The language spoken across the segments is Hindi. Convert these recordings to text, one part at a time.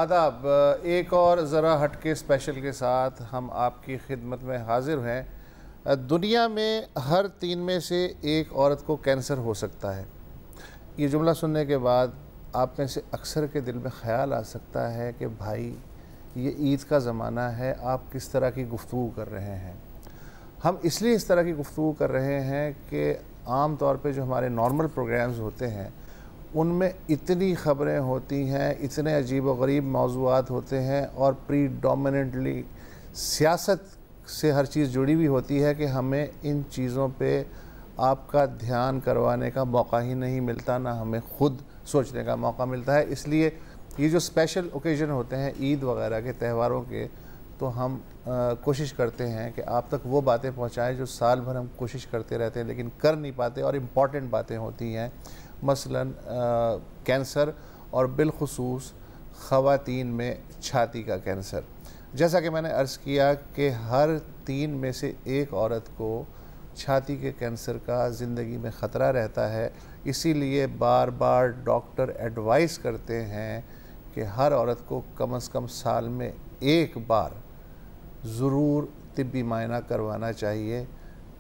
आदाब। एक और ज़रा हटके स्पेशल के साथ हम आपकी खिदमत में हाजिर हैं। दुनिया में हर 3 में से एक औरत को कैंसर हो सकता है। ये जुमला सुनने के बाद आप में से अक्सर के दिल में ख़्याल आ सकता है कि भाई ये ईद का ज़माना है, आप किस तरह की गुफ्तगू कर रहे हैं। हम इसलिए इस तरह की गुफ्तगू कर रहे हैं कि आम तौर पे जो हमारे नॉर्मल प्रोग्राम्स होते हैं उनमें इतनी ख़बरें होती हैं, इतने अजीब व गरीब मौज़ूआत होते हैं और प्रीडोमिनेंटली सियासत से हर चीज़ जुड़ी हुई होती है कि हमें इन चीज़ों पे आपका ध्यान करवाने का मौका ही नहीं मिलता, ना हमें ख़ुद सोचने का मौका मिलता है। इसलिए ये जो स्पेशल ओकेज़न होते हैं ईद वगैरह के त्यौहारों के, तो हम कोशिश करते हैं कि आप तक वो बातें पहुंचाएं जो साल भर हम कोशिश करते रहते हैं लेकिन कर नहीं पाते और इम्पॉर्टेंट बातें होती हैं। मसलन कैंसर और बिलखुसूस ख़वातीन में छाती का कैंसर। जैसा कि मैंने अर्ज़ किया कि हर 3 में से एक औरत को छाती के कैंसर का ज़िंदगी में ख़तरा रहता है। इसीलिए बार बार डॉक्टर एडवाइस करते हैं कि हर औरत को कम से कम साल में एक बार ज़रूर तिब्बी मायना करवाना चाहिए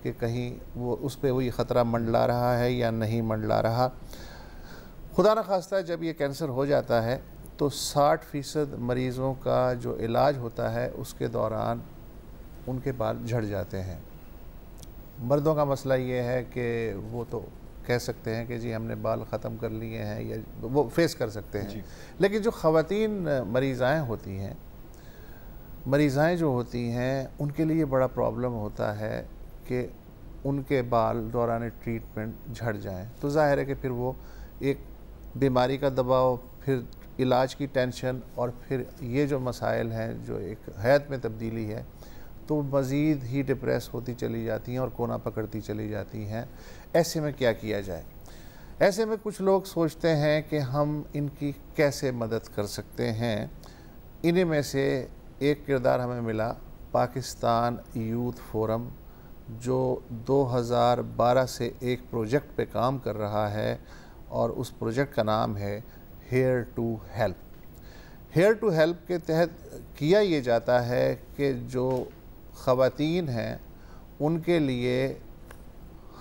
कि कहीं वो उस पर वही ख़तरा मंडला रहा है या नहीं मंडला रहा। खुदा न खास्ता जब ये कैंसर हो जाता है तो 60% मरीज़ों का जो इलाज होता है उसके दौरान उनके बाल झड़ जाते हैं। मर्दों का मसला ये है कि वो तो कह सकते हैं कि जी हमने बाल ख़त्म कर लिए हैं, या वो फेस कर सकते हैं। लेकिन जो ख़वातीन मरीज़ाएँ जो होती हैं उनके लिए बड़ा प्रॉब्लम होता है कि उनके बाल दौरान ट्रीटमेंट झड़ जाएं। तो ज़ाहिर है कि फिर वो एक बीमारी का दबाव, फिर इलाज की टेंशन और फिर ये जो मसाइल हैं जो एक हैत में तब्दीली है, तो मज़ीद ही डिप्रेस होती चली जाती हैं और कोना पकड़ती चली जाती हैं। ऐसे में क्या किया जाए? ऐसे में कुछ लोग सोचते हैं कि हम इनकी कैसे मदद कर सकते हैं। इन्हीं में से एक किरदार हमें मिला, पाकिस्तान यूथ फोरम, जो 2012 से एक प्रोजेक्ट पे काम कर रहा है और उस प्रोजेक्ट का नाम है hair to help. Hair to help के तहत किया ये जाता है कि जो ख़वातीन हैं उनके लिए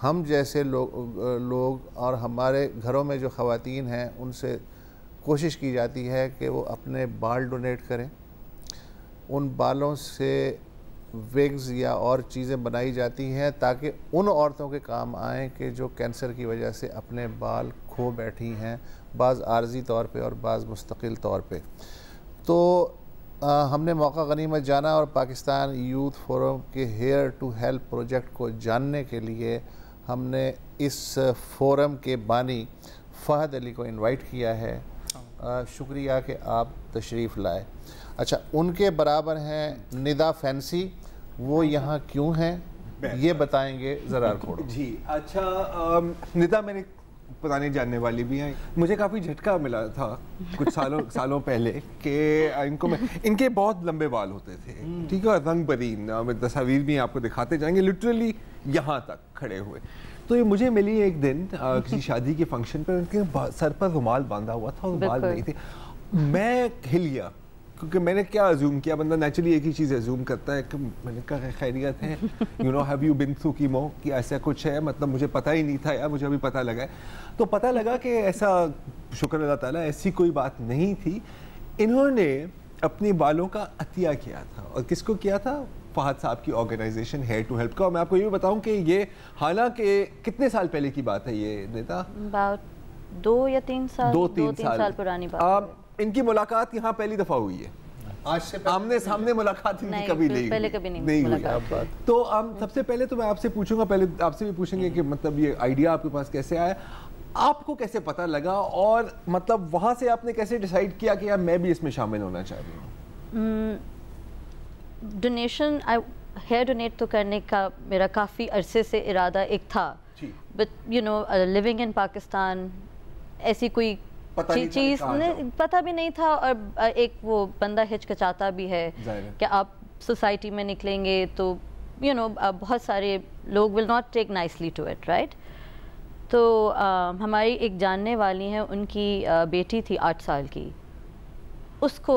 हम जैसे लोग और हमारे घरों में जो ख़वातीन हैं उनसे कोशिश की जाती है कि वो अपने बाल डोनेट करें। उन बालों से विग्स या और चीज़ें बनाई जाती हैं ताकि उन औरतों के काम आएँ कि जो कैंसर की वजह से अपने बाल खो बैठी हैं, बाज़ आर्जी तौर पे और बाज़ मुस्तकिल तौर पे। तो हमने मौका गनीमत जाना और पाकिस्तान यूथ फोरम के हेयर टू हेल्प प्रोजेक्ट को जानने के लिए हमने इस फोरम के बानी फ़हद अली को इनवाइट किया है। शुक्रिया कि आप तशरीफ़ लाए। अच्छा, उनके बराबर हैं निदा फैंसी, वो यहाँ क्यों हैं ये बताएंगे ज़रा खोड़ो जी। अच्छा, निदा मेरे पुरानी जानने वाली भी हैं। मुझे काफ़ी झटका मिला था कुछ सालों पहले कि इनके बहुत लंबे बाल होते थे, ठीक है, रंग बदीन, तस्वीर भी आपको दिखाते जाएंगे, लिटरली यहाँ तक खड़े हुए। तो ये मुझे मिली एक दिन किसी शादी के फंक्शन पर, उनके सर पर रुमाल बांधा हुआ था और बाल नहीं थे। मैं हिल गया क्योंकि मैंने क्या अज्यूम किया, बंदा नेचुरली एक ही चीज़ अज्यूम करता है कि मैंने कहा खैरियत है, you know have you been through chemo, कि ऐसा कुछ है, मतलब मुझे पता ही नहीं था यार, मुझे अभी पता लगा है। तो पता लगा कि ऐसा, शुक्र अल्लाह ताला, ऐसी कोई बात नहीं थी। इन्होंने अपने बालों का अतिया किया था, और किसको किया था? फहद साहब की ऑर्गेनाइजेशन हेयर टू हेल्प का। और मैं आपको ये भी बताऊँ कि ये हालांकि कितने साल पहले की बात है ये नेता, अबाउट 2 या 3 साल, 2-3 साल पुरानी बात। इनकी मुलाकात यहाँ पहली दफ़ा हुई है, आज से आमने सामने मुलाकात इनकी कभी पहले कभी नहीं हुई। तो सबसे पहले तो मैं आपसे पूछूंगा, पहले आपसे भी पूछेंगे कि मतलब ये आइडिया आपके पास कैसे आया, आपको कैसे पता लगा, और मतलब वहाँ से आपने कैसे डिसाइड किया कि यार मैं भी इसमें शामिल होना चाह रही हूँ? डोनेशन, हेयर डोनेट तो करने का मेरा काफ़ी अरसे से इरादा एक था, but you know living in Pakistan ऐसी कोई चीज़ पता भी नहीं था, और एक वो बंदा हिचकिचाता भी है कि आप सोसाइटी में निकलेंगे तो यू नो बहुत सारे लोग will not take nicely to it, right. तो हमारी एक जानने वाली हैं, उनकी बेटी थी 8 साल की, उसको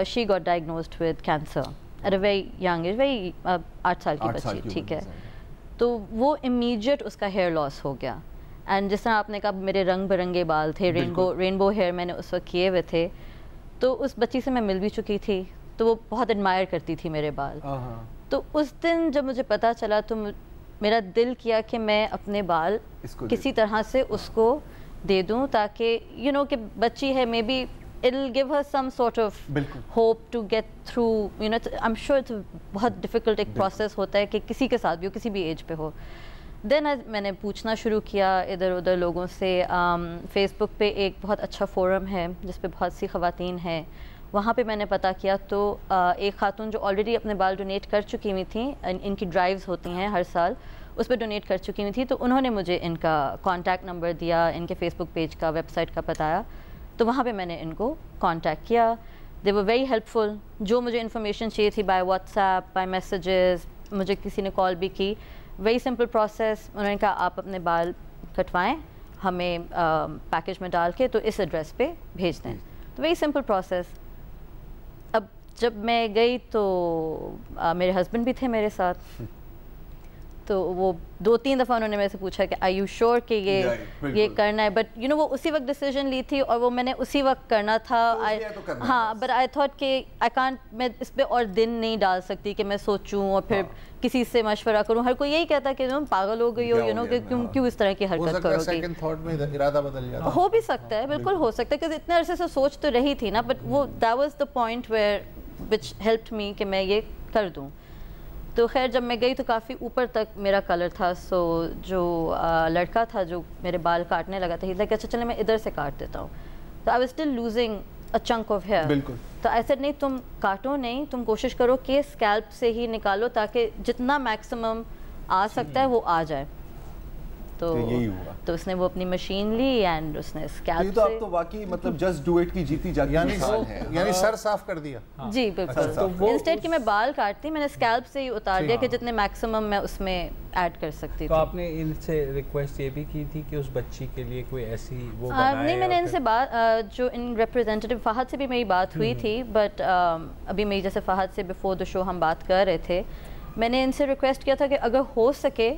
she got diagnosed with cancer at a very young age, very 8 साल की बच्ची, ठीक है। तो वो इमीडिएट उसका हेयर लॉस हो गया। एंड जिस तरह आपने कहा मेरे रंग बिरंगे बाल थे, रेनबो हेयर मैंने उस वक्त किए हुए थे, तो उस बच्ची से मैं मिल भी चुकी थी, तो वो बहुत एडमायर करती थी मेरे बाल। तो उस दिन जब मुझे पता चला तो मेरा दिल किया कि मैं अपने बाल किसी तरह से उसको दे दूं, ताकि यू नो कि बच्ची है, may be it'll give her some sort of hope to get through, you know, I'm sure it's बहुत difficult एक process होता है कि किसी के साथ भी हो, किसी भी एज पे हो। Then मैंने पूछना शुरू किया इधर उधर लोगों से। फेसबुक पे एक बहुत अच्छा फोरम है जिस पे बहुत सी ख़वातीन हैं, वहाँ पे मैंने पता किया तो एक खातून जो ऑलरेडी अपने बाल डोनेट कर चुकी हुई थी, इनकी ड्राइव्स होती हैं हर साल, उस पर डोनेट कर चुकी हुई थी, तो उन्होंने मुझे इनका कॉन्टैक्ट नंबर दिया, इनके फेसबुक पेज का, वेबसाइट का बताया, तो वहाँ पे मैंने इनको कांटेक्ट किया। दे वर वेरी हेल्पफुल। जो मुझे इन्फॉर्मेशन चाहिए थी बाय व्हाट्सएप, बाय मैसेजेस, मुझे किसी ने कॉल भी की, वेरी सिंपल प्रोसेस। उन्होंने कहा आप अपने बाल कटवाएं, हमें पैकेज में डाल के तो इस एड्रेस पे भेज दें। तो वेरी सिंपल प्रोसेस। अब जब मैं गई तो मेरे हस्बैंड भी थे मेरे साथ, तो वो 2-3 दफ़ा उन्होंने मेरे से पूछा कि आई यू श्योर कि ये करना है, बट यू नो वो उसी वक्त डिसीजन ली थी और वो मैंने उसी वक्त करना था। हाँ, बट आई थॉट कि आई कांट, मैं इस पर और दिन नहीं डाल सकती कि मैं सोचूं और फिर किसी से मशवरा करूं। हर कोई यही कहता कि तुम पागल हो गई हो, यू नो, कि क्यों इस तरह की हरकत करोगी। सेकंड थॉट में इरादा बदल जाता हो भी सकता है, बिल्कुल हो सकता है, क्योंकि इतने अरसे से सोच तो रही थी ना, बट वो that was the point where which helped me कि मैं ये कर दूं। तो खैर जब मैं गई तो काफ़ी ऊपर तक मेरा कलर था। सो जो लड़का था जो मेरे बाल काटने लगा था, ही लाइक अच्छा चले मैं इधर से काट देता हूँ, तो I was still losing a chunk of hair. बिल्कुल। तो आई सेड नहीं, तुम काटो नहीं, तुम कोशिश करो कि स्कैल्प से ही निकालो ताकि जितना मैक्सिमम आ सकता है वो आ जाए। तो यही हुआ। तो उसने वो अपनी मशीन ली एंड उसने स्कैल्प तो आप तो वाकई मतलब जस्ट डू इट की जीती जाती यानी सर साफ कर दिया। जी बिल्कुल। तो इंस्टेड कि मैं बाल काटती, मैंने स्कैल्प से ही उतार दिया कि जितने मैक्सिमम मैं उसमें ऐड कर सकती थी। तो आपने इनसे रिक्वेस्ट ये भी की थी कि उस बच्ची के लिए कोई ऐसी वो बनाए? नहीं, मैंने इनसे बात, जो इन रिप्रेजेंटेटिव फहद से भी मेरी बात हुई थी, बट अभी मेरी जैसे फहद से बिफोर द शो हम बात कर रहे थे, मैंने इनसे रिक्वेस्ट किया था कि अगर हो सके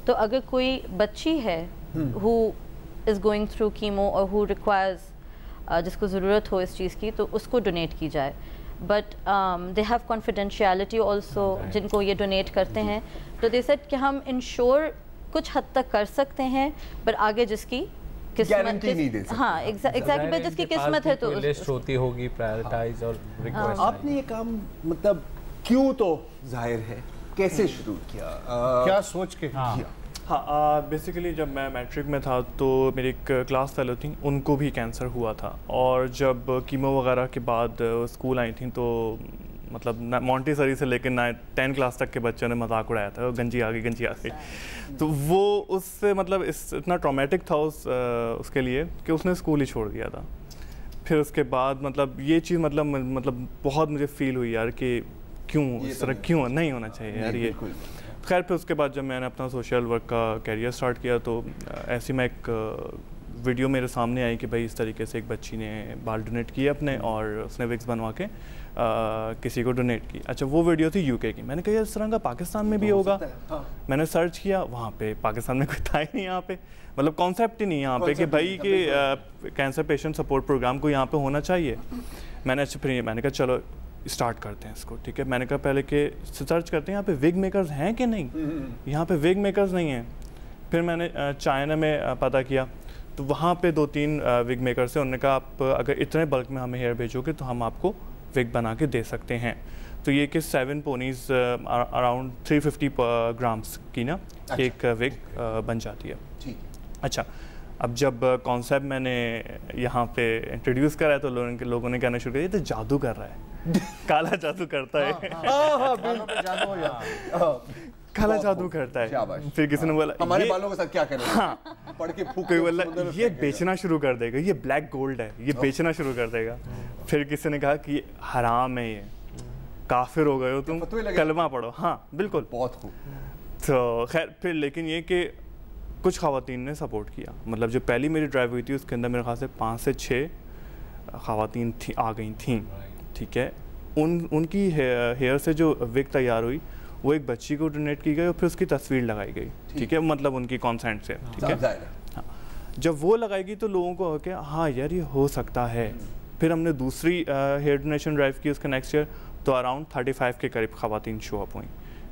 तो अगर कोई बच्ची है who is going through chemo और हु रिक्वायर्स, जिसको ज़रूरत हो इस चीज़ की, तो उसको डोनेट की जाए। But they have confidentiality also, जिनको ये डोनेट करते हैं, तो दे सेड कि हम इंश्योर कुछ हद तक कर सकते हैं, पर आगे जिसकी गारंटी नहीं दे सकते। हाँ एग्जैक्टली, जिसकी किस्मत है तो लिस्ट होती होगी प्रायोरिटाइज और रिक्वेस्ट। आपने ये काम मतलब क्यों, तो जाहिर है कैसे शुरू किया, क्या सोच के किया? हाँ, बेसिकली जब मैं मैट्रिक में था तो मेरी एक क्लास फेलो थी, उनको भी कैंसर हुआ था, और जब कीमो वगैरह के बाद स्कूल आई थी तो मतलब मॉन्टेसरी से लेकर 10 क्लास तक के बच्चों ने मजाक उड़ाया था, गंजी आ गई। तो वो उससे मतलब इतना ट्रॉमेटिक था उसके लिए कि उसने स्कूल ही छोड़ दिया था। फिर उसके बाद मतलब ये चीज़ मतलब बहुत मुझे फील हुई यार कि क्यों इस तरह, क्यों नहीं होना चाहिए यार ये। खैर फिर उसके बाद जब मैंने अपना सोशल वर्क का कैरियर स्टार्ट किया तो ऐसे में एक वीडियो मेरे सामने आई कि भाई इस तरीके से एक बच्ची ने बाल डोनेट किए अपने और उसने विक्स बनवा के किसी को डोनेट की। अच्छा, वो वीडियो थी यूके की। मैंने कहा इस तरह का पाकिस्तान में भी होगा। मैंने सर्च किया, वहाँ पे पाकिस्तान में कोई था ही नहीं, यहाँ पे मतलब कॉन्सेप्ट ही नहीं यहाँ पे कि भाई कि कैंसर पेशेंट सपोर्ट प्रोग्राम को यहाँ पे होना चाहिए। मैंने कहा चलो स्टार्ट करते हैं इसको, ठीक है। मैंने कहा पहले कि सर्च करते हैं यहाँ पे विग मेकर्स हैं कि नहीं, यहाँ पे विग मेकर्स नहीं हैं। फिर मैंने चाइना में पता किया तो वहाँ पे 2-3 विग मेकर्स हैं। उन्होंने कहा आप अगर इतने बल्क में हमें हेयर भेजोगे तो हम आपको विग बना के दे सकते हैं। तो ये कि 7 पोनीज अराउंड 350 ग्राम्स की ना एक विग बन जाती है। अच्छा, अब जब कॉन्सेप्ट मैंने यहाँ पे इंट्रोड्यूस करा है तो लोगों ने कहना शुरू किया ये तो जादू कर रहा है, काला जादू करता है। काला जादू करता है। फिर किसी ने बोला हमारे बालों के साथ क्या करें, हाँ पढ़ के फूक कोई बोला ये बेचना शुरू कर देगा, ये ब्लैक गोल्ड है, ये बेचना शुरू कर देगा। फिर किसी ने कहा कि हराम है, ये काफिर हो गए हो तुम, कलमा पढ़ो। हाँ बिल्कुल, बहुत खूब। तो खैर फिर लेकिन ये कि कुछ ख़वातीन ने सपोर्ट किया। मतलब जो पहली मेरी ड्राइव हुई थी उसके अंदर मेरे ख्याल से 5 से 6 ख़वातीन थी आ गई थीं, ठीक है, उनकी हेयर से जो विग तैयार हुई वो एक बच्ची को डोनेट की गई और फिर उसकी तस्वीर लगाई गई, ठीक है, मतलब उनकी कॉन्सेंट से, ठीक है। हाँ, जब वो लगाएगी तो लोगों को कि हाँ यार ये हो सकता है। फिर हमने दूसरी हेयर डोनेशन ड्राइव की उसके नेक्स्ट ईयर, तो अराउंड 35 के करीब ख़वातीन शो अप हुई।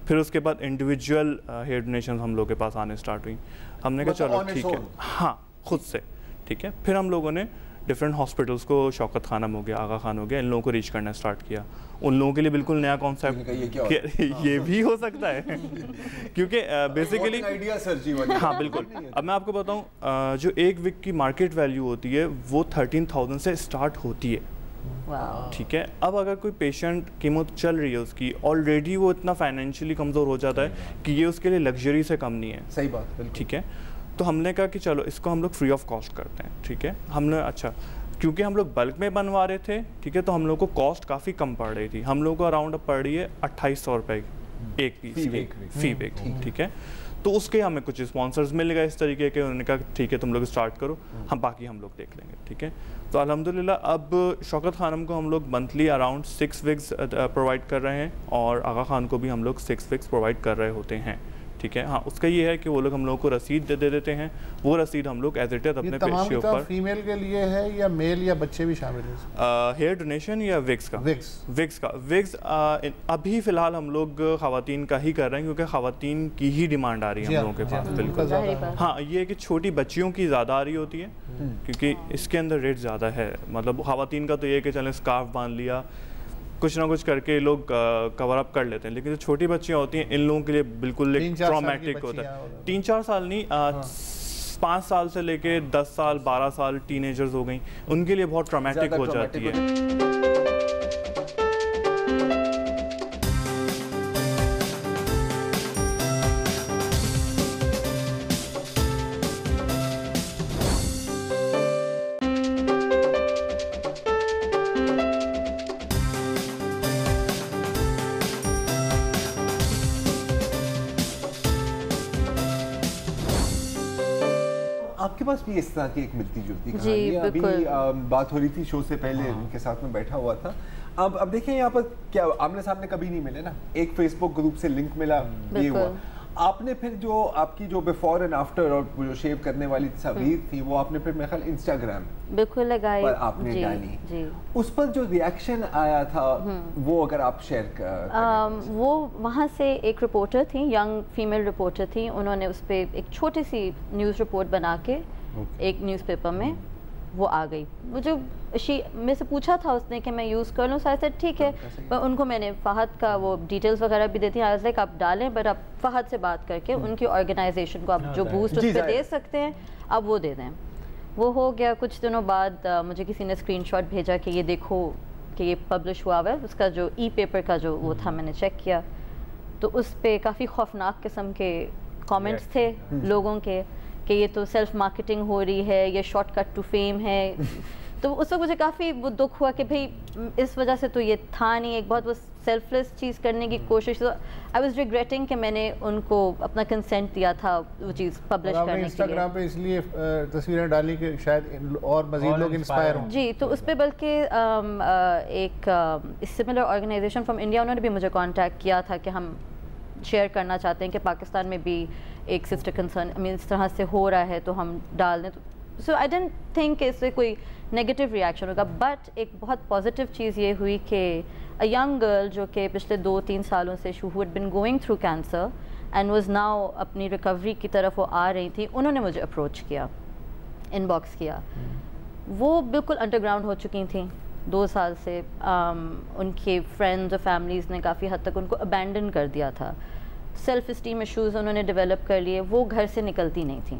फिर उसके बाद इंडिविजुअल हेयर डोनेशन हम लोग के पास आने स्टार्ट हुई। हमने कहा चलो ठीक है, हाँ खुद से, ठीक है। फिर हम लोगों ने डिफरेंट हॉस्पिटल्स को, शौकत खानम हो गया, आगा खान हो गया, इन लोगों को रीच करना स्टार्ट किया। उन लोगों के लिए बिल्कुल नया कॉन्सेप्ट ये भी हो सकता है क्योंकि बेसिकली हाँ बिल्कुल। अब मैं आपको बताऊं, जो एक विग की मार्केट वैल्यू होती है वो 13,000 से स्टार्ट होती है, ठीक है। अब अगर कोई पेशेंट कीमो चल रही है उसकी, ऑलरेडी वो इतना फाइनेंशियली कमज़ोर हो जाता है कि ये उसके लिए लग्जरी से कम नहीं है। सही बात, ठीक है। तो हमने कहा कि चलो इसको हम लोग फ्री ऑफ कॉस्ट करते हैं, ठीक है। हमने अच्छा, क्योंकि हम लोग बल्क में बनवा रहे थे, ठीक है, तो हम लोग को कॉस्ट काफ़ी कम पड़ रही थी। हम लोग को अराउंड अब पड़ रही है 2800 रुपये एक पीस फी विग, ठीक है। तो उसके हमें कुछ स्पॉन्सर्स मिल गए इस तरीके के, उन्होंने कहा ठीक है तुम लोग स्टार्ट करो, हम बाकी हम लोग देख लेंगे, ठीक है। तो अल्हम्दुलिल्लाह अब शौकत खानम को हम लोग मंथली अराउंड 6 विग्स प्रोवाइड कर रहे हैं और आगा खान को भी हम लोग 6 विग्स प्रोवाइड कर रहे होते हैं, ठीक है। हाँ, उसका ये है कि वो लोग हम लोगों को रसीद दे देते हैं, वो रसीद हम लोग एज इट इज अपने पेज के ऊपर। फीमेल के लिए है या मेल या बच्चे भी शामिल हैं? हेयर डोनेशन या विग्स का? विग्स अभी फ़िलहाल हम लोग ख़वातीन का ही कर रहे हैं क्योंकि ख़वातीन की ही डिमांड आ रही है हम लोगों के पास, बिल्कुल। हाँ, ये है कि छोटी बच्चियों की ज़्यादा आ रही होती है क्योंकि इसके अंदर रेट ज़्यादा है। मतलब ख़वातीन का तो ये है कि चलें स्कार्फ बांध लिया, कुछ ना कुछ करके लोग कवर अप कर लेते हैं, लेकिन जो छोटी बच्चियां होती हैं इन लोगों के लिए बिल्कुल एक ट्रॉमेटिक होता है। 3-4 साल नहीं, 5 साल से लेके 10 साल 12 साल टीनेजर्स हो गई, उनके लिए बहुत ट्रॉमेटिक हो जाती है। आपके पास भी इस तरह की एक मिलती जुलती कहानी है। अभी बात हो रही थी शो से पहले, उनके साथ में बैठा हुआ था। अब देखिए यहाँ पर क्या आमने सामने कभी नहीं मिले ना, एक फेसबुक ग्रुप से लिंक मिला, ये हुआ। आपने फिर जो आपकी जो बिफोर एंड आफ्टर और जो शेव करने वाली तस्वीर थी वो आपने फिर मेरे ख्याल इंस्टाग्राम बिल्कुल लगाई पर आपने डाली, उस पर जो रिएक्शन आया था वो अगर आप शेयर कर। वो वहाँ से एक रिपोर्टर थी, यंग फीमेल रिपोर्टर थी, उन्होंने उस पर एक छोटी सी न्यूज़ रिपोर्ट बना के एक न्यूज़पेपर में वो आ गई। मुझे मेरे से पूछा था उसने कि मैं यूज़ कर लूँ, साथ साथ ठीक है, पर उनको मैंने फ़हद का वो डिटेल्स वगैरह भी देती आई वाज लाइक आप डालें, बट आप फ़हद से बात करके उनकी ऑर्गेनाइजेशन को आप जो बूस्ट उस पर दे सकते हैं आप वो दे दें। वो हो गया। कुछ दिनों बाद मुझे किसी ने स्क्रीनशॉट भेजा कि ये देखो कि ये पब्लिश हुआ हुआ है, उसका जो ई पेपर का जो वो था, मैंने चेक किया तो उस पर काफ़ी खौफनाक किस्म के कमेंट्स थे लोगों के कि ये तो सेल्फ मार्केटिंग हो रही है, ये शॉर्टकट टू फेम है। तो उस वक्त मुझे काफ़ी वो दुख हुआ कि भाई इस वजह से तो ये था नहीं, एक बहुत वो सेल्फलेस चीज़ करने की कोशिश। तो आई वाज रिग्रेटिंग कि मैंने उनको अपना कंसेंट दिया था वो चीज़ पब्लिश करने के लिए। इंस्टाग्राम पे इसलिए तस्वीरें डाली कि शायद और मज़ीद लोग इंस्पायर हों। जी, तो उस पर बल्कि एक सिमिलर ऑर्गेनाइजेशन फ्रॉम इंडिया उन्होंने भी मुझे कांटेक्ट किया था कि हम शेयर करना चाहते हैं कि पाकिस्तान में भी एक सिस्टर कंसर्न इस तरह से हो रहा है तो हम डाल दें। सो आई डेंट थिंक इससे कोई नेगेटिव रिएक्शन होगा, बट एक बहुत पॉजिटिव चीज़ ये हुई कि अ यंग गर्ल जो कि पिछले 2-3 सालों से who had been going through cancer and was now अपनी रिकवरी की तरफ वो आ रही थी, उन्होंने मुझे अप्रोच किया, इनबॉक्स किया। वो बिल्कुल अंडरग्राउंड हो चुकी थी 2 साल से। उनके फ्रेंड्स और फैमिलीज़ ने काफ़ी हद तक उनको अबैंडन कर दिया था। सेल्फ इस्टीम इश्यूज़ उन्होंने डेवलप कर लिए, वो घर से निकलती नहीं थी,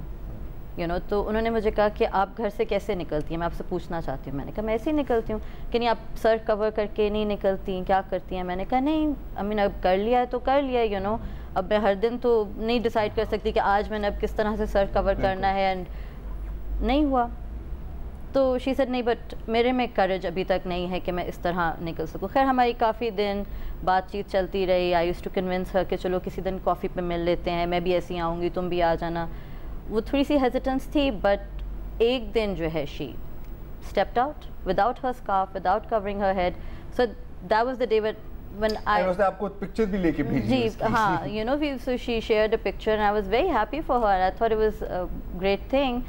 यू नो। तो उन्होंने मुझे कहा कि आप घर से कैसे निकलती हैं, मैं आपसे पूछना चाहती हूँ। मैंने कहा मैं ऐसे ही निकलती हूँ। कि नहीं आप सर कवर करके नहीं निकलती, क्या करती हैं? मैंने कहा नहीं, आई मीन अब कर लिया है तो कर लिया, यू नो। अब मैं हर दिन तो नहीं डिसाइड कर सकती कि आज मैंने अब किस तरह से सर कवर करना है, एंड नहीं हुआ। तो शी सेड नहीं, बट मेरे में करेज अभी तक नहीं है कि मैं इस तरह निकल सकूँ। खैर हमारी काफ़ी दिन बातचीत चलती रही। I used to convince her कि चलो किसी दिन कॉफ़ी पे मिल लेते हैं, मैं भी ऐसी आऊँगी, तुम भी आ जाना। वो थोड़ी सी हेजिटेंस थी, बट एक दिन जो है she stepped out without her scarf, without covering her head. So that was the day when I आपको पिक्चर भी लेके भेजी जी हाँ, you know, so she shared a picture and I was very happy for her. I thought it was a great thing.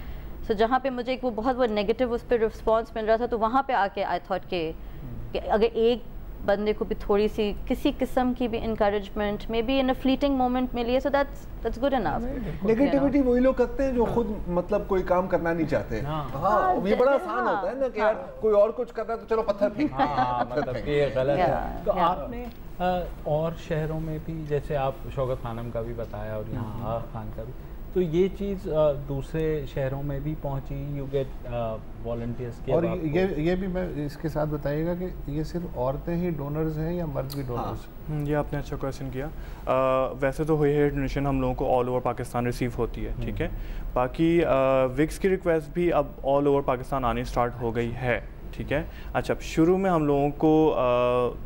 So जहाँ पे मुझे एक वो बहुत वो नेगेटिव उस पर रिस्पॉन्स मिल रहा था, तो वहाँ पे आके आई थॉट कि अगर एक बंदे को भी थोड़ी सी किसी किस्म की भी encouragement may be in a fleeting moment मिली है, so that's good enough. Negativity वही लोग करते हैं जो खुद मतलब कोई काम करना नहीं चाहते। हाँ, ये बड़ा आसान होता है ना कि यार कोई और कुछ कर रहा है तो चलो पत्थर फेंक। मतलब ये गलत है। तो आपने और शहरों में भी, जैसे आप शौकत खानम का भी बताया और यहाँ आगा खान का भी, तो ये चीज़ दूसरे शहरों में भी पहुंची, यू गेट वॉलंटियर्स के? और ये भी मैं इसके साथ बताइएगा कि ये सिर्फ औरतें ही डोनर्स हैं या मर्द भी डोनर्स? ये आपने अच्छा क्वेश्चन किया। वैसे तो हेयर डोनेशन हम लोगों को ऑल ओवर पाकिस्तान रिसीव होती है, ठीक है। बाकी विक्स की रिक्वेस्ट भी अब ऑल ओवर पाकिस्तान आनी स्टार्ट हो गई है, ठीक है। अच्छा, शुरू में हम लोगों को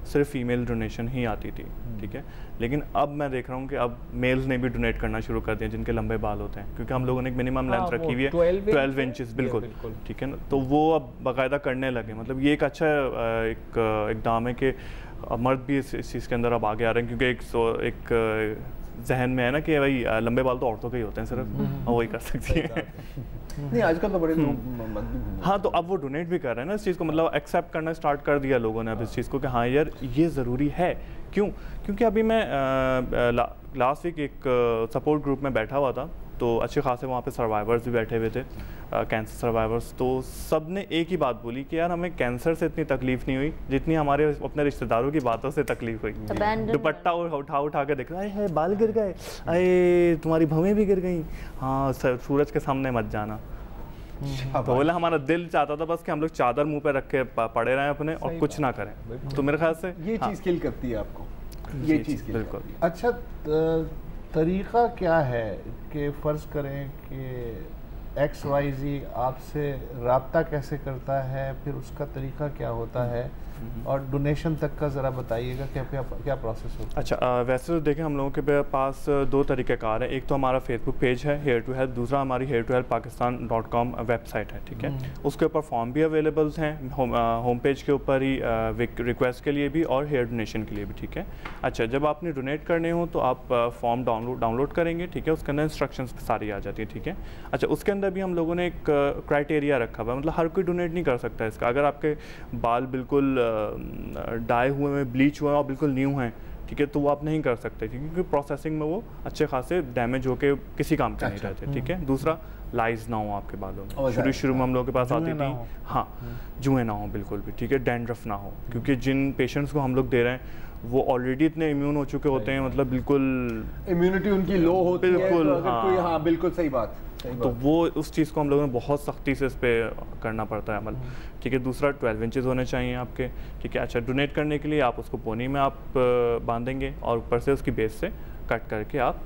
सिर्फ फीमेल डोनेशन ही आती थी, ठीक है, लेकिन अब मैं देख रहा हूँ कि अब मेल्स ने भी डोनेट करना शुरू कर दिया जिनके लंबे बाल होते हैं, क्योंकि हम लोगों ने एक मिनिमम लेंथ रखी हुई है 12 इंचेस, बिल्कुल, ठीक है ना। तो वो अब बाकायदा करने लगे। मतलब ये एक अच्छा इकदाम है कि मर्द भी इस चीज़ के अंदर अब आगे आ रहे हैं, क्योंकि एक जहन में है ना कि भाई लंबे बाल तो औरतों के ही होते हैं सिर्फ, और वही कर सकती है। नहीं, आजकल तो बड़े लोग हाँ, तो अब वो डोनेट भी कर रहे हैं ना इस चीज़ को, मतलब एक्सेप्ट करना स्टार्ट कर दिया लोगों ने अब इस चीज़ को कि हाँ यार ये ज़रूरी है। क्यों? क्योंकि अभी मैं लास्ट वीक एक सपोर्ट ग्रुप में बैठा हुआ था, तो अच्छे खासे वहाँ पे सर्वाइवर्स भी बैठे हुए थे, कैंसर सर्वाइवर्स। तो सब ने एक ही बात बोली कि यार हमें कैंसर से इतनी तकलीफ नहीं हुई जितनी हमारे अपने रिश्तेदारों की बातों से तकलीफ हुई। दुपट्टा उठा के देख रहा है, बाल गिर गए, अरे तुम्हारी भवें भी गिर गई, हाँ सूरज के सामने मत जाना। तो बोला हमारा दिल चाहता था बस कि हम लोग चादर मुंह पे रख के पड़े रहें अपने और कुछ ना करें। तो मेरे ख्याल से ये चीज़ किल करती है आपको, ये चीज़ बिल्कुल। अच्छा, तरीक़ा क्या है कि फ़र्ज़ करें कि XYZ आपसे रब्ता कैसे करता है, फिर उसका तरीक़ा क्या होता है, और डोनेशन तक का ज़रा बताइएगा क्या प्रोसेस होता है? अच्छा, वैसे तो देखें हम लोगों के पास दो तरीक़ेकार हैं। एक तो हमारा फेसबुक पेज है हेयर टू हेल्प, दूसरा हमारी hairtohelppakistan.com वेबसाइट है, ठीक है। उसके ऊपर फॉर्म भी अवेलेबल्स हैं होम पेज के ऊपर ही, रिक्वेस्ट के लिए भी और हेयर डोनेशन के लिए भी, ठीक है। अच्छा, जब आपने डोनेट करने हो तो आप फॉर्म डाउनलोड करेंगे, ठीक है। उसके अंदर इंस्ट्रक्शंस सारी आ जाती है, ठीक है। अच्छा, उसके अंदर भी हम लोगों ने एक क्राइटेरिया रखा हुआ है, मतलब हर कोई डोनेट नहीं कर सकता इसका। अगर आपके बाल बिल्कुल डाई हुए में ब्लीच हुए और बिल्कुल न्यू हैं, ठीक है, तो वो आप नहीं कर सकते क्योंकि प्रोसेसिंग में वो अच्छे खासे डैमेज होके किसी काम के नहीं रहते, ठीक है। दूसरा, लाइज ना हो आपके बालों में, शुरू में हम लोगों के पास आती थी, हाँ, जुएँ ना हो बिल्कुल भी, ठीक है, डैंड्रफ ना हो, क्योंकि जिन पेशेंट्स को हम लोग दे रहे हैं वो ऑलरेडी इतने इम्यून हो चुके होते हैं, मतलब बिल्कुल इम्यूनिटी उनकी लो होती है, बिल्कुल, हाँ बिल्कुल सही बात। तो वो उस चीज़ को हम लोगों ने बहुत सख्ती से इस पर करना पड़ता है अमल, ठीक है। दूसरा, 12 इंचेस होने चाहिए आपके, ठीक है। अच्छा, डोनेट करने के लिए आप उसको पोनी में आप बांधेंगे और ऊपर से उसकी बेस से कट करके आप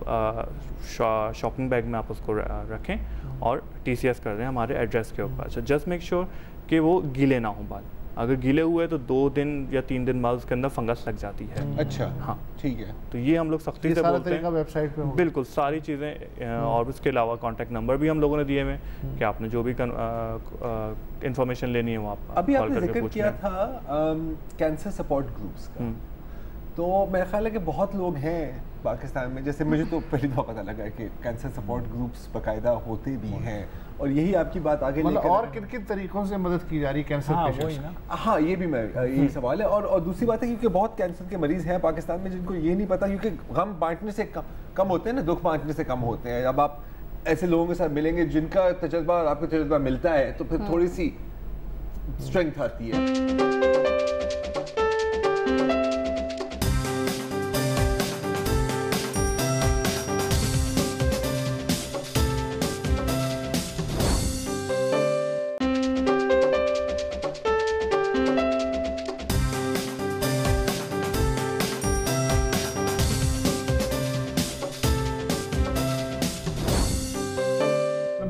शॉपिंग बैग में आप उसको रखें और TCS कर दें हमारे एड्रेस के ऊपर। अच्छा, जस्ट मेक श्योर कि वो गीले ना हो बाल। अगर गीले हुए तो 2 दिन या 3 दिन बाद उसके अंदर फंगस लग जाती है। अच्छा, हाँ, ठीक है। तो ये हम लोग सख्ती से बोलते हैं वेबसाइट पे बिल्कुल सारी चीज़ें, और उसके अलावा कॉन्टैक्ट नंबर भी हम लोगों ने दिए हुए कि आपने जो भी इंफॉर्मेशन लेनी है वो आप अभी आपने जिक्र किया था कैंसर सपोर्ट ग्रुप्स का, तो मेरा ख्याल है कि बहुत लोग हैं पाकिस्तान में, जैसे मुझे तो पहली दफ़ा पता लगा कि कैंसर सपोर्ट ग्रुप्स बाकायदा होते भी हैं, और यही आपकी बात आगे मतलब और किन किन तरीक़ों से मदद की जा रही है कैंसर पेशेंट्स? हाँ, ये भी मैं यही सवाल है। और दूसरी बात है क्योंकि बहुत कैंसर के मरीज़ हैं पाकिस्तान में जिनको ये नहीं पता, क्योंकि गम बांटने से कम होते हैं ना, दुख बांटने से कम होते हैं। अब आप ऐसे लोगों के साथ मिलेंगे जिनका तजर्बा और आपका तजर्बा मिलता है तो फिर थोड़ी सी स्ट्रेंथ आती है।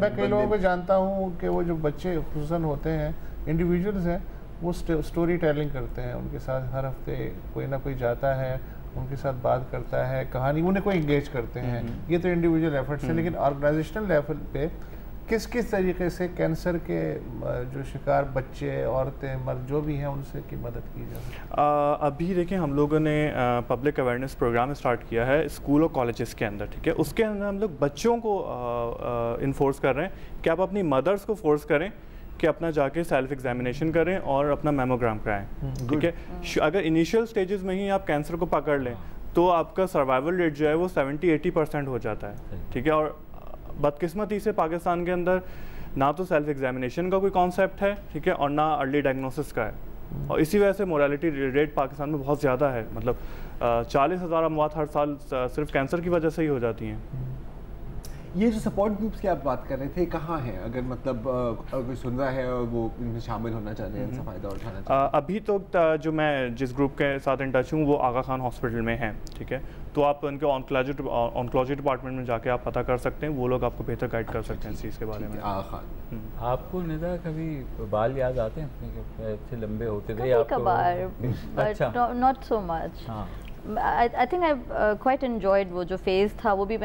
मैं कई लोगों को जानता हूँ कि वो जो बच्चे खुसूसन होते हैं, इंडिविजुअल्स हैं, वो स्टोरी टेलिंग करते हैं, उनके साथ हर हफ्ते कोई ना कोई जाता है, उनके साथ बात करता है, कहानी उन्हें कोई इंगेज करते हैं। ये तो इंडिविजुअल एफर्ट्स है, लेकिन ऑर्गेनाइजेशनल लेवल पे किस किस तरीके से कैंसर के जो शिकार बच्चे, औरतें, मर्द जो भी हैं उनसे की मदद की जाए? अभी देखें हम लोगों ने पब्लिक अवेयरनेस प्रोग्राम स्टार्ट किया है स्कूल और कॉलेजेस के अंदर, ठीक है। उसके अंदर हम लोग बच्चों को इन्फोर्स कर रहे हैं कि आप अपनी मदर्स को फोर्स करें कि अपना जाके सेल्फ एग्जामिनेशन करें और अपना मेमोग्राम कराएं, ठीक है। अगर इनिशियल स्टेजेस में ही आप कैंसर को पकड़ लें तो आपका सर्वाइवल रेट जो है वो 70-80% हो जाता है, ठीक है। और बदकिस्मती से पाकिस्तान के अंदर ना तो सेल्फ एग्जामिनेशन का कोई कॉन्सेप्ट है, ठीक है, और ना अर्ली डायग्नोसिस का है, और इसी वजह से मोरालिटी रेट पाकिस्तान में बहुत ज़्यादा है। मतलब 40,000 अमवात हर साल सिर्फ कैंसर की वजह से ही हो जाती हैं। ये जो सपोर्ट ग्रुप्स की आप बात कर रहे थे कहाँ हैं? अगर मतलब कोई सुन रहा है और वो इनमें शामिल होना चाहते हैं, इनसे फ़ायदा उठाना चाहते हैं। अभी तो जो मैं जिस ग्रुप के साथ इन टच हूँ वो आगा खान हॉस्पिटल में हैं, ठीक है। तो आप उनके ऑन्कोलॉजी डिपार्टमेंट में जाके आप पता कर सकते हैं, वो लोग आपको बेहतर गाइड कर सकते हैं इस चीज़ के बारे में। आगा खान, आपको निदा कभी बाल याद आते हैं अपने ऐसे लंबे होते थे? कभी-कभार, but not so much. I think I quite enjoyed वो जो फेज़ था, वो भी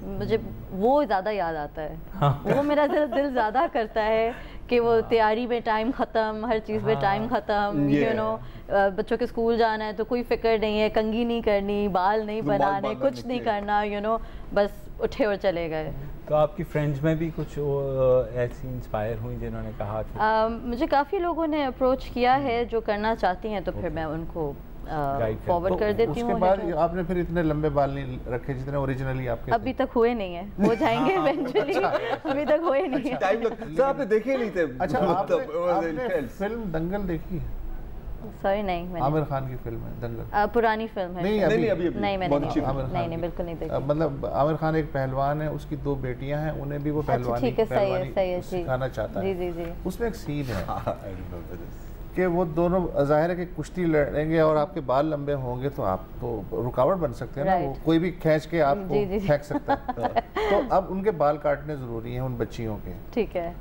मुझे वो ज़्यादा याद आता है। वो मेरा दिल ज़्यादा करता है कि वो तैयारी में टाइम ख़त्म, हर चीज़ में टाइम ख़त्म, यू नो, बच्चों के स्कूल जाना है तो कोई फिक्र नहीं है, कंघी नहीं करनी, बाल नहीं बनाने, कुछ नहीं करना, यू नो, बस उठे और चले गए। तो आपकी फ्रेंड्स में भी कुछ ऐसी इंस्पायर हुई जिन्होंने कहा कि मुझे काफ़ी लोगों ने अप्रोच किया है जो करना चाहती हैं, तो फिर मैं उनको फॉरवर्ड कर देती हूँ। उसके बाद आपने फिर इतने लंबे बाल नहीं रखे जितने ओरिजिनली आपके अभी तक हुए नहीं है, हो जाएंगे इवेंचुअली, अभी तक हुए नहीं है। टाइम सर आपने देखे नहीं थे? अच्छा, आपने फिल्म दंगल देखी है? सॉरी नहीं, मैंने आमिर खान की फिल्म है दंगल। पुरानी फिल्म है। नहीं अभी नहीं मैंने नहीं बिल्कुल नहीं देखी। मतलब आमिर खान एक पहलवान है, उसकी 2 बेटियां हैं, उन्हें भी वो पहलवानी सिखाना चाहता है। जी। उसमें एक सीन है कि वो दोनों ज़ाहिर है कि कुश्ती लड़ेंगे और आपके बाल लंबे होंगे तो आप तो रुकावट बन सकते हैं ना, वो कोई भी खींच के आपको फेंक सकता है। तो अब उनके बाल काटने ज़रूरी हैं उन बच्चियों के, ठीक है।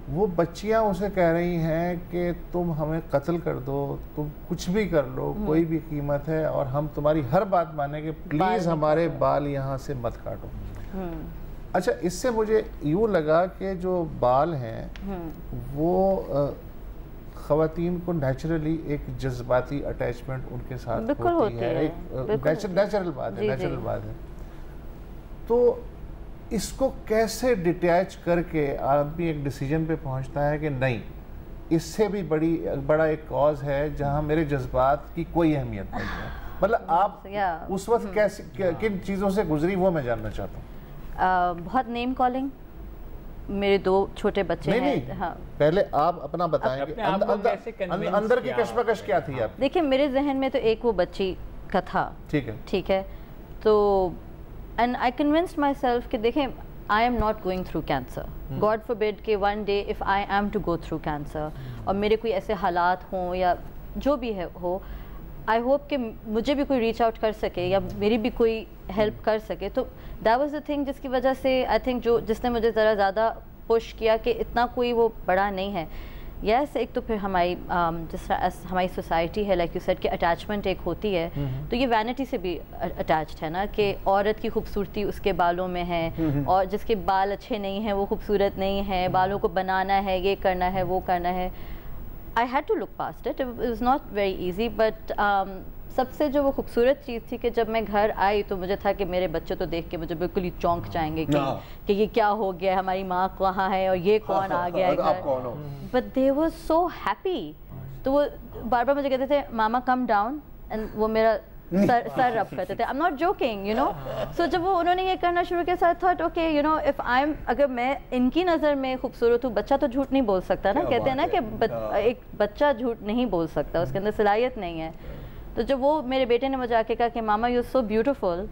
वो बच्चियां उसे कह रही हैं कि तुम हमें कत्ल कर दो, तुम कुछ भी कर लो, कोई भी कीमत है, और हम तुम्हारी हर बात मानेंगे, प्लीज़ हमारे बाल यहाँ से मत काटो। अच्छा, इससे मुझे यूँ लगा कि जो बाल हैं वो ख़वातीन को नेचुरली एक जज्बाती अटैचमेंट उनके साथ होती है, एक नेचुरल बात है। तो इसको कैसे डिटैच करके आदमी एक डिसीजन पे पहुंचता है कि नहीं, इससे भी बड़ा एक कॉज है जहां मेरे जज्बात की कोई अहमियत नहीं है। मतलब आप उस वक्त कैसे किन चीज़ों से गुजरी वो मैं जानना चाहता हूँ। बहुत नेम कॉलिंग, मेरे 2 छोटे बच्चे हैं। नहीं, हाँ। पहले आप अपना बताएंगे, अंदर की कशमकश क्या थी आप? देखिए, मेरे जहन में तो एक वो बच्ची का था, ठीक है। तो and I convinced myself कि देखें, I am not going through cancer, God forbid कि one day if I am to go through cancer और मेरे कोई ऐसे हालात हों या जो भी हो, आई होप कि मुझे भी कोई रीच आउट कर सके या मेरी भी कोई हेल्प कर सके। तो दैट वाज द थिंग जिसकी वजह से आई थिंक जिसने मुझे ज़रा ज़्यादा पुश किया कि इतना कोई वो बड़ा नहीं है। यस, एक तो फिर हमारी जिस तरह हमारी सोसाइटी है, लाइक यू सेड, कि अटैचमेंट एक होती है, तो ये वैनिटी से भी अटैच्ड है ना, कि औरत की खूबसूरती उसके बालों में है, और जिसके बाल अच्छे नहीं हैं वो खूबसूरत नहीं है, बालों को बनाना है, ये करना है, वो करना है। I had to look past it, it was not very easy, but सबसे जो वो खूबसूरत चीज़ थी कि जब मैं घर आई तो मुझे था कि मेरे बच्चे तो देख के मुझे बिल्कुल ही चौंक जाएंगे कि ये क्या हो गया, हमारी माँ कहाँ है और ये कौन आ गया है घर। But they were so happy. तो वो बार बार मुझे कहते थे, मामा कम डाउन, एंड वो मेरा सर रब करते थे। I am not joking, you know. So जब वो उन्होंने ये करना शुरू किया, साथ thought okay, you know, if I am, अगर मैं इनकी नज़र में खूबसूरत हूँ, बच्चा तो झूठ नहीं बोल सकता ना, कहते हैं ना कि एक बच्चा झूठ नहीं बोल सकता, उसके अंदर सलाहियत नहीं है। तो जब वो मेरे बेटे ने मुझे आके कहा कि मामा you so beautiful,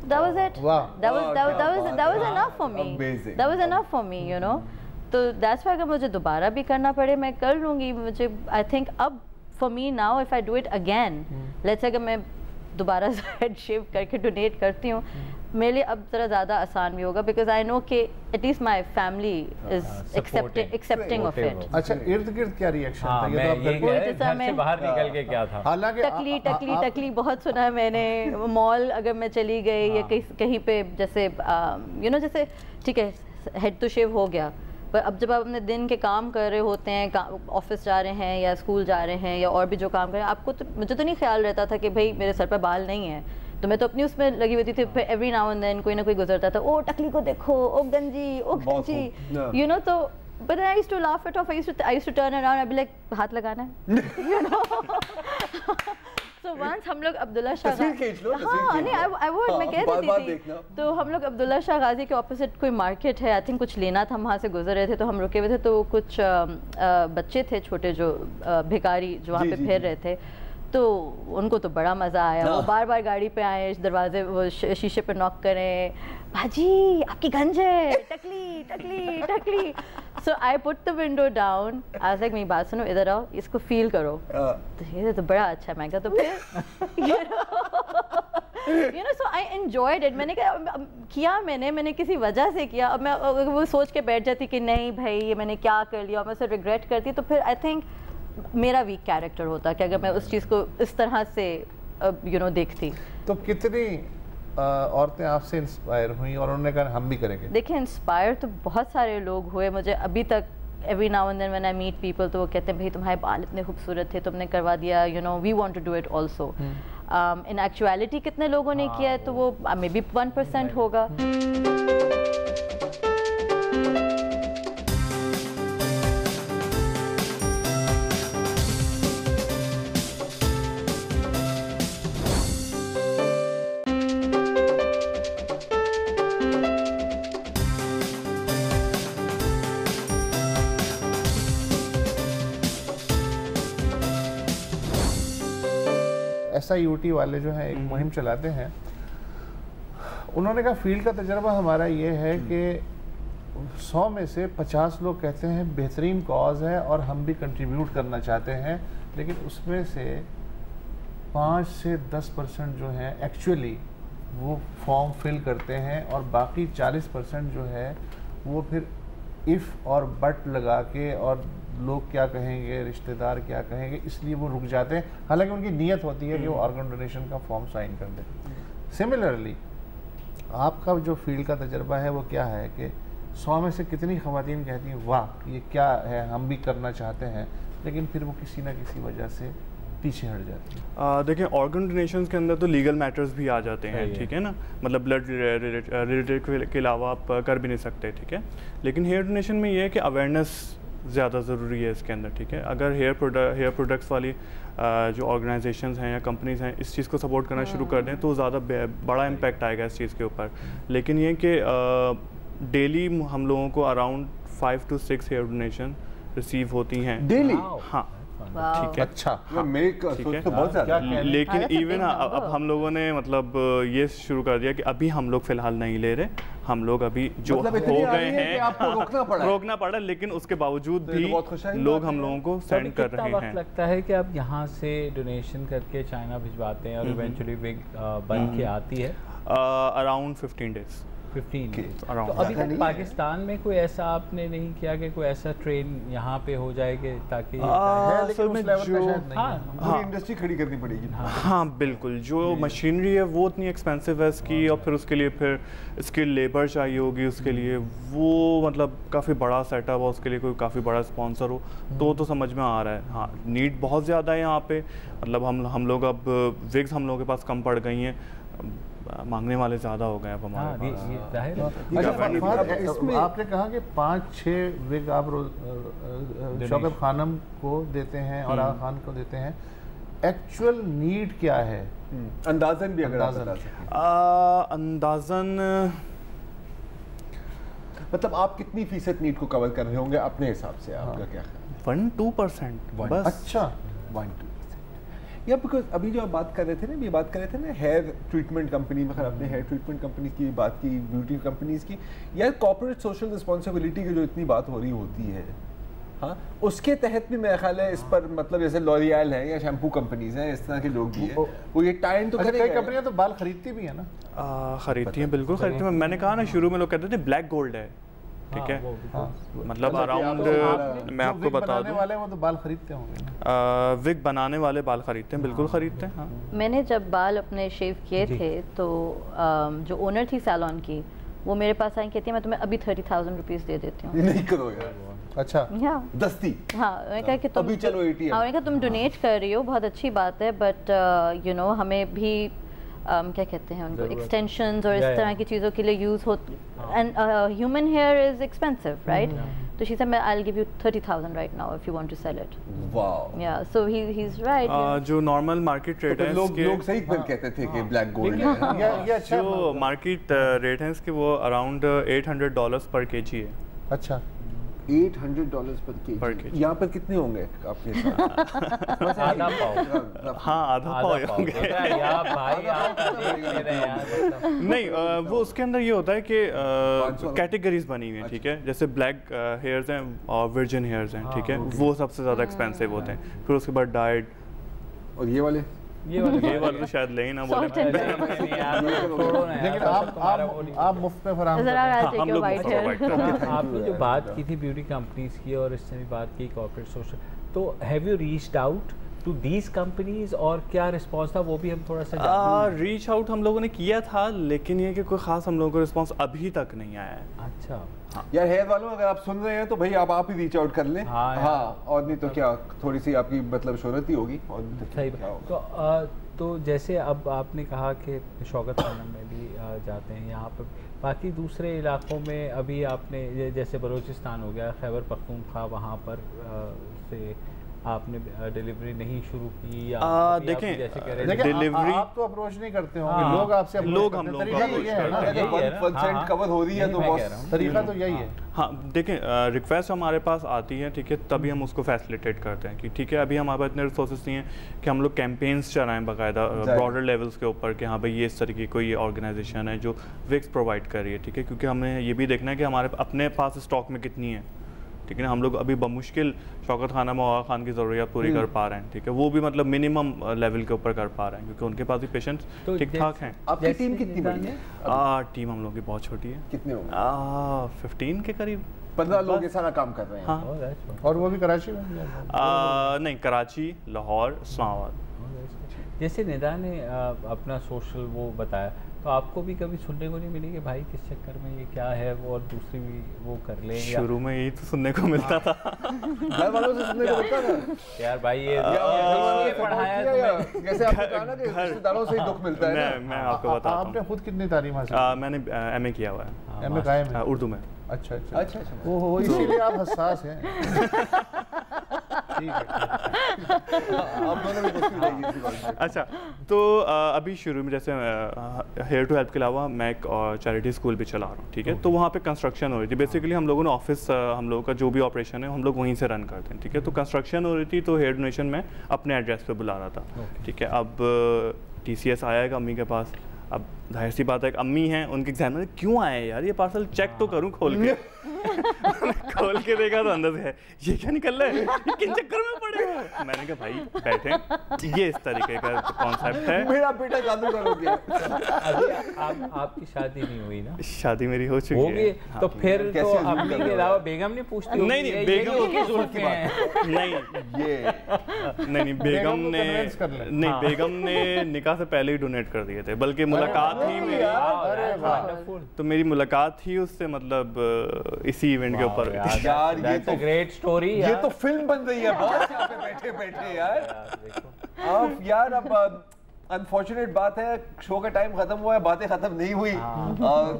that was it. That was enough for me. That was enough for me, you know. तो that's why अगर मुझे दोबारा भी करना पड़े मैं कर लूँगी। मुझे I think अब for me now if I do it again, let's say अगर मैं दोबारा हेड शेव करके डोनेट करती हूँ, मेरे लिए अब ज़रा ज़्यादा आसान भी होगा, बिकॉज आई नो कि at least my family is accepting of it. अच्छा, इर्द गिर्द क्या रिएक्शन था? ये तो घर से बाहर निकल के क्या था? हालांकि टकली बहुत सुना है मैंने। मॉल अगर मैं चली गई या कहीं पे, जैसे यू नो, जैसे ठीक है हेड तो शेव हो गया, पर अब जब आप अपने दिन के काम कर रहे होते हैं, ऑफिस जा रहे हैं या स्कूल जा रहे हैं या और भी जो काम कर रहे हैं, आपको तो, मुझे तो नहीं ख्याल रहता था कि भाई मेरे सर पर बाल नहीं है, तो मैं तो अपनी उसमें लगी हुई थी। फिर एवरी नाउ एंड देन कोई ना कोई गुजरता था, ओ टकली को देखो, ओ गंजी, ओ गंजी, यू नो। तो but I used to laugh it off. I used to turn around. I'd be like, हाथ लगाना है, you know. So once हम लोग अब्दुल्ला शाह, हाँ नहीं, I would, मैं कह देती थी। तो हम लोग अब्दुल्ला शाह गाजी के ऑपोजिट कोई मार्केट है, आई थिंक कुछ लेना था, हम वहाँ से गुजर रहे थे, तो हम रुके हुए थे, तो कुछ बच्चे थे छोटे जो भिखारी जो वहाँ पे फिर रहे थे, तो उनको तो बड़ा मज़ा आया। वो बार बार गाड़ी पे आए, दरवाजे वो शीशे पे नॉक करें, भाजी आपकी गंज है, टकली टकली टकली। So I put the window down, आज लाइक मेरी बात सुनो, इधर आओ, इसको फील करो। तो ये तो बड़ा अच्छा है, मैं कहा। तो फिर you know, so I enjoyed it. मैंने किया, मैंने किसी वजह से किया। अब मैं वो सोच के बैठ जाती कि नहीं भाई ये मैंने क्या कर लिया, और मैं उसे रिग्रेट करती, तो फिर आई थिंक मेरा वीक कैरेक्टर होता कि अगर मैं उस चीज़ को इस तरह से यू नो देखती। तो कितनी औरतें आपसे इंस्पायर हुई और उन्होंने कहा हम भी करेंगे? देखिए, इंस्पायर तो बहुत सारे लोग हुए मुझे अभी तक। Every now and then when I meet people, तो वो कहते हैं भाई तुम्हारे बाल इतने खूबसूरत थे, तुमने करवा दिया, you know we want to do it also. In actuality कितने लोगों ने किया है, तो वो मे बी 1% होगा। SIUT वाले जो हैं एक मुहिम चलाते हैं, उन्होंने कहा फील्ड का तजर्बा हमारा ये है कि 100 में से 50 लोग कहते हैं बेहतरीन कॉज है और हम भी कंट्रीब्यूट करना चाहते हैं, लेकिन उसमें से 5 से 10% जो हैं एक्चुअली वो फॉर्म फिल करते हैं, और बाकी 40% जो है वो फिर इफ़ और बट लगा के और लोग क्या कहेंगे, रिश्तेदार क्या कहेंगे, इसलिए वो रुक जाते हैं, हालांकि उनकी नीयत होती है कि वो ऑर्गन डोनेशन का फॉर्म साइन कर दें। सिमिलरली आपका जो फील्ड का तजर्बा है वो क्या है कि 100 में से कितनी ख़वातीन कहती हैं वाह ये क्या है, हम भी करना चाहते हैं, लेकिन फिर वो किसी ना किसी वजह से पीछे हट जाती है? देखिए, ऑर्गन डोनेशन के अंदर तो लीगल मैटर्स भी आ जाते हैं, ठीक है ना, मतलब ब्लड रिलेटेड के अलावा आप कर भी नहीं सकते, ठीक है। लेकिन हेयर डोनेशन में ये है कि अवेयरनेस ज़्यादा ज़रूरी है इसके अंदर, ठीक है। अगर हेयर प्रोडक्ट्स वाली जो ऑर्गेनाइजेशंस हैं या कंपनीज हैं इस चीज़ को सपोर्ट करना शुरू कर दें तो ज़्यादा बड़ा इम्पैक्ट आएगा इस चीज़ के ऊपर। लेकिन ये कि डेली हम लोगों को around 5 to 6 hair donation receive होती हैं डेली। हाँ ठीक है, अच्छा, ठीक है। तो बहुत ज़्यादा, लेकिन इवन अब हम लोगों ने मतलब ये शुरू कर दिया कि अभी हम लोग फ़िलहाल नहीं ले रहे, हम लोग अभी जो मतलब हो गए हैं आपको रोकना पड़ा, लेकिन उसके बावजूद भी लोग हम लोगों को सेंड कर रहे हैं। वक्त लगता है कि आप यहाँ से डोनेशन करके चाइना भिजवाते हैं और इवेंचुअली विग बन के आती है? Around 15 days। 15 तो अभी तक पाकिस्तान में कोई ऐसा आपने नहीं किया कि कोई ऐसा ट्रेन यहाँ पे हो जाएगा ताकि इंडस्ट्री खड़ी करनी पड़ेगी? हाँ बिल्कुल, जो मशीनरी है वो इतनी एक्सपेंसिव है इसकी, और फिर उसके लिए फिर स्किल लेबर चाहिए होगी उसके लिए, वो मतलब काफ़ी बड़ा सेटअप है, उसके लिए कोई काफ़ी बड़ा स्पॉन्सर हो तो समझ में आ रहा है। हाँ, नीड बहुत ज़्यादा है यहाँ पे, मतलब हम लोग अब विग्स हम लोगों के पास कम पड़ गई हैं, मांगने वाले ज़्यादा हो गए अब हमारे पास। आपने कहा कि 5-6 विग आप शौकत खानम को देते हैं और आगा खान को देते हैं, एक्चुअल नीड क्या है अंदाजन भी अगर अंदाजन मतलब आप कितनी फीसद नीड को कवर कर रहे होंगे अपने हिसाब से? आपका क्या ख्याल? 1-2% बस। अच्छा, 1-2%। या बिकॉज अभी जो आप बात कर रहे थे ना, हेयर ट्रीटमेंट कंपनी में, अगर आपने हेयर ट्रीटमेंट कंपनी की बात की, ब्यूटी कंपनीज की, या कॉर्पोरेट सोशल रिस्पॉन्सिबिलिटी की जो इतनी बात हो रही होती है, हाँ, उसके तहत भी मेरा ख्याल है इस पर, मतलब जैसे लॉरियल है या शैम्पू कंपनीज हैं, इस तरह के लोग भी हैं, वो ये टाइम तो कई कंपनियां तो बाल खरीदती भी है ना? खरीदती हैं, बिल्कुल खरीदती हैं। मैंने कहा ना शुरू में लोग कहते थे ब्लैक गोल्ड है, ठीक है, मतलब अराउंड मैं आपको बता दूं, वाले वो तो बाल खरीदते होंगे ना? विग बनाने वाले बाल खरीदते हैं, बिल्कुल खरीदते हैं। मैंने जब बाल अपने शेव किए थे तो जो ओनर थी सैलून की, वो मेरे पास आई कहती है मैं तुम्हें अभी 30,000 रुपीज़ दे देती हूँ। नहीं करो यार। अच्छा, दस्ती। हाँ, मैंने कहा कि तुम अभी चलो ATM। हाँ, मैंने कहा तुम डोनेट कर रही हो, बहुत अच्छी बात है, बट यू नो हमें भी क्या कहते हैं उनको, एक्सटेंशंस और इस तरह की चीज़ों के लिए यूज़ हो, and human here is expensive, right? तो she said I'll give you 30,000 right now if you want to sell it. Wow. Yeah, so he's right. जो नॉर्मल मार्केट रेट है लोग सही कहते थे कि ब्लैक गोल्ड है। ये अच्छा जो मार्केट रेट है इसके वो अराउंड $800 पर केजी है। अच्छा, $800 पर केजी। यहाँ पर कितने होंगे आपके हिसाब? आधा पाव। हाँ, आधा पाव होंगे। यार भाई आप देख ले रहे हैं यार। नहीं, वो उसके अंदर ये होता है कि कैटेगरीज बनी हुई हैं, ठीक है? जैसे ब्लैक हेयर्स हैं और वर्जिन हेयर्स हैं, ठीक है? वो सबसे ज़्यादा एक्सपेंसिव होते हैं। फिर उसके बाद डाइड, और ये वाले तो शायद ले ही ना बोले। लेकिन आप मुफ्त में फराहम Sir, I'll take हम your लोग white मुफ्त में hair. provide करते हैं। आपने जो बात की थी ब्यूटी कंपनीज की और इससे भी बात की कॉर्पोरेट सोशल, तो have you reached out to these companies और क्या रिस्पांस था वो भी हम थोड़ा सा रीच आउट हम लोगों ने किया था, लेकिन ये कि कोई खास हम लोगों को रिस्पांस अभी तक नहीं आया है। अच्छा यार हेयर वालों, अगर आप सुन रहे हैं तो भाई आप ही रीच आउट कर लें। हाँ, और नहीं तो क्या, थोड़ी सी आपकी मतलब शोहरत ही होगी। और सही बात। तो जैसे अब आपने कहा कि शौकत खानम में भी जाते हैं, यहाँ पर बाकी दूसरे इलाकों में अभी आपने जैसे बलूचिस्तान हो गया, खैबर पख्तूनख्वा, वहाँ पर से आपने डिलीवरी नहीं शुरू की या देखें, जैसे कह रहे हैं डिलीवरी आप तो अप्रोच नहीं करते होंगे, लोग आपसे लोग हम लोग कवर हो रही है तो तरीका तो यही है। हाँ, देखें, रिक्वेस्ट हमारे पास आती है, ठीक है, तभी हम उसको फैसिलिटेट करते हैं कि ठीक है अभी हमारे पास इतने रिसोर्सेज नहीं है कि हम लोग कैंपेन्स चलाएं बाकायदा ब्रॉडर लेवल्स के ऊपर कि हाँ भाई ये इस तरीके कोई ऑर्गेनाइजेशन है जो विक्स प्रोवाइड कर रही है, ठीक है, क्योंकि हमें ये भी देखना है कि हमारे अपने पास स्टॉक में कितनी है, ठीक है ना। हम लोग अभी बमुश्किल शौकत खानम और आगा खान की ज़रूरियात पूरी कर पा रहे हैं, ठीक है, वो भी मतलब मिनिमम लेवल के ऊपर कर पा रहे हैं क्योंकि उनके पास भी पेशेंट्स ठीक ठाक हैं। आपकी टीम कितनी बड़ी है? टीम हम लोग की बहुत छोटी है। कितने होंगे? 15 के करीब। 15 लोग ये सारा काम कर रहे हैं। हाँ। और वो भी कराची में? नहीं, कराची, लाहौर, इस्लामाबाद। जैसे निदा ने अपना सोशल वो बताया, तो आपको भी कभी सुनने को नहीं मिली कि भाई किस चक्कर में ये क्या है वो, और दूसरी भी वो कर लें? शुरू में यही तो सुनने को मिलता था। घर वालों से सुनने को मिलता था यार भाई ये पढ़ाया तुम्हें, जैसे आपने कहा ना कि रिश्तेदारों से ही दुख मिलता है ना। मैं आपको बताता हूं। आपने खुद कितनी तालीम हासिल? मैंने MA किया हुआ है। MA कायम है उर्दू में। अच्छा अच्छा अच्छा, वो इसीलिए आप हसास हैं। ठीक है, आप दोनों भी कुछ नहीं इसी बात में। अच्छा, तो अभी शुरू में जैसे हेयर टू हेल्प के अलावा मैं एक चैरिटी स्कूल भी चला रहा हूँ, ठीक है, तो वहाँ पे कंस्ट्रक्शन हो रही थी। बेसिकली हम लोगों ने ऑफिस, हम लोगों का जो भी ऑपरेशन है हम लोग वहीं से रन करते हैं, ठीक है, तो कंस्ट्रक्शन हो रही थी, तो हेयर डोनेशन में अपने एड्रेस पे बुला रहा था, ठीक है। अब TCS आएगा अम्मी के पास, अब जाहिर सी बात है एक अम्मी हैं, उनके एग्जाम में क्यों आए यार ये पार्सल, चेक तो करूं खोल के। खोल के देखा तो अंदर से है ये क्या निकल रहा है, ये किन चक्कर में पड़े हो? मैंने कहा भाई बैठे, ये इस तरीके का कॉन्सेप्ट है। मेरा बेटा जादू हो गया। अभी आपकी शादी नहीं हुई ना? शादी मेरी हो चुकी है। तो फिर तो अम्मी के अलावा बेगम ने पूछती होगी? नहीं, बेगम की ज़रूरत है। नहीं, बेगम ने निकाह से पहले ही डोनेट कर दिए थे, बल्कि मुलाकात ही मेरी, तो मेरी मुलाकात ही उससे मतलब इसी इवेंट के ऊपर यार ये तो ग्रेट स्टोरी, ये तो फिल्म बन रही है बॉस यहाँ पे बैठे बैठे यार। अब यार अब अनफॉर्चुनेट बात है शो का टाइम खत्म हुआ है, बातें खत्म नहीं हुई।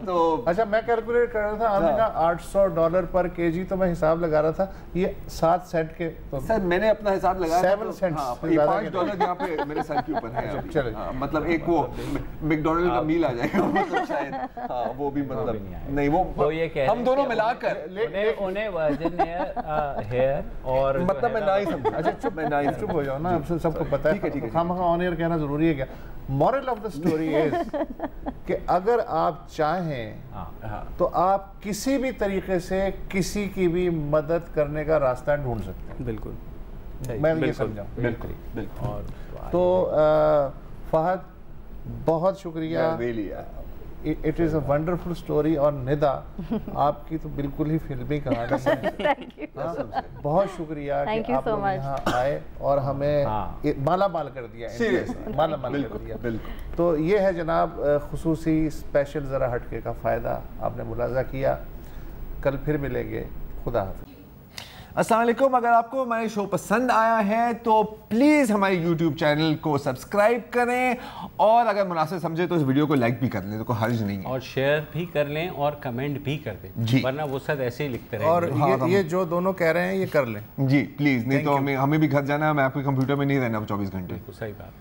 तो अच्छा, मैं कैलकुलेट कर रहा था, आपने कहा $800 पर केजी, तो मैं हिसाब लगा रहा था ये 7 सेंट के, तो सर मैंने अपना हिसाब लगाया 7 सेंट्स, $5 यहाँ पे मेरे सर के ऊपर है। मतलब एक वो मैकडॉनल्ड का मील आ जाएगा, मतलब शायद। हाँ, वो भी मतलब नहीं, वो ये कह हम दोनों मिलाकर उन्हें वर्जिन हेयर और मतलब मैं ना ही समझा। अच्छा चुप हो जाओ ना, अब सबको पता है, ठीक है। खामखा ऑन एयर कहना जरूरी है क्या? Moral of the story is कि अगर आप चाहें तो आप किसी भी तरीके से किसी की भी मदद करने का रास्ता ढूंढ सकते हैं। बिल्कुल, मैं ये समझा। बिल्कुल। तो फहद बहुत शुक्रिया, it is a wonderful story. और निदा आपकी तो बिल्कुल ही फिल्मी कहानी है। बहुत शुक्रिया कि आप लोग यहाँ आए और हमें माला माल कर दिया, माला माल कर दिया। तो ये है जनाब खुसूसी स्पेशल ज़रा हटके का फ़ायदा आपने मुलाजा किया। कल फिर मिलेंगे। खुदा हाफ़िज़। अस्सलाम वालेकुम। अगर आपको हमारे शो पसंद आया है तो प्लीज़ हमारे YouTube चैनल को सब्सक्राइब करें और अगर मुनासिब समझे तो इस वीडियो को लाइक भी कर लें, तो कोई हर्ज नहीं है, और शेयर भी कर लें और कमेंट भी कर दें जी, वरना वो सब ऐसे ही लिखते रहेंगे। और ये जो दोनों कह रहे हैं ये कर लें जी प्लीज़, नहीं तो हमें भी घर जाना है, मैं आपके कंप्यूटर में नहीं रहना 24 घंटे। सही बात।